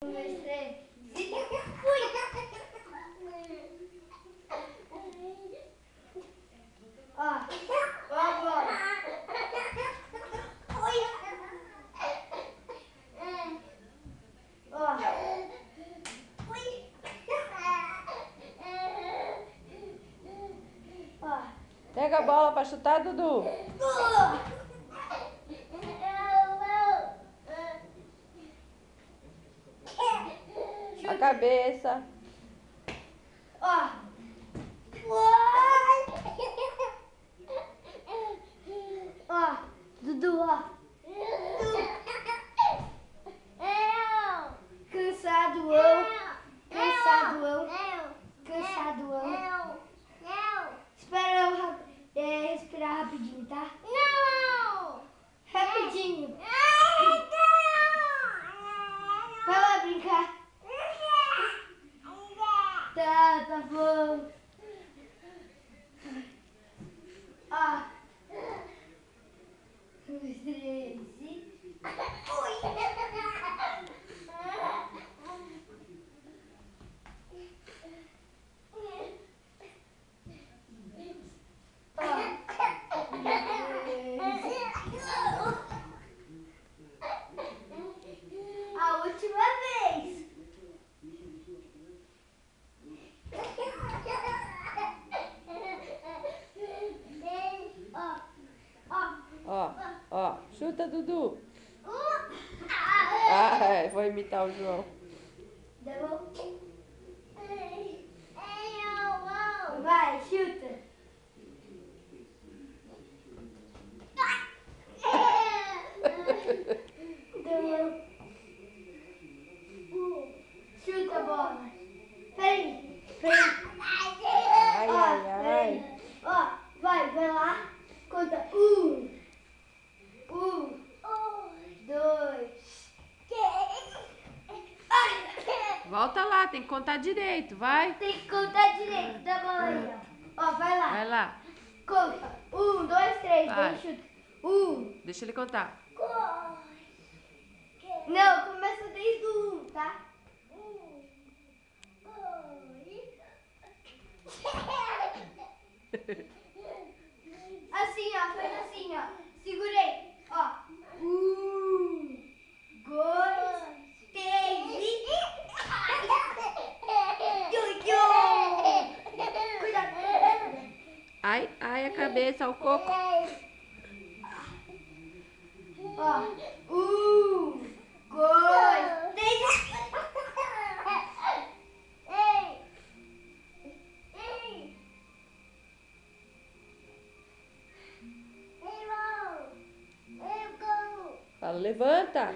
Um, dois, três. Ó, ó a bola. Ó. Ó. Pega a bola pra chutar, Dudu. A cabeça. Ó. Ó, Dudu, ó. Cansado, Cansado. Espera eu respirar rapidinho, tá? Não! Rapidinho. Vai lá brincar. Tá bom. Ó. Um, dois, três e... A última vez. Ó. Chuta, Dudu. Ah, vou imitar o João. Tá bom? Vai, chuta. Chuta a bola. Peraí. Ai, ai. Ó, vai lá. Conta. Dois. Volta lá, tem que contar direito, vai. Tem que contar direito da bola aí, ó. Ó, vai lá. Vai lá. Conta. 1, 2, 3. Vai. Daí chuta. Deixa ele contar. Não, começa desde o 1, tá? Assim, ó. Faz assim, ó. Segurei. Ó. 1, 2, 3 e... Cuidado. Ai, a cabeça, o coco. Ó. 1, 2, 3. Fala, levanta.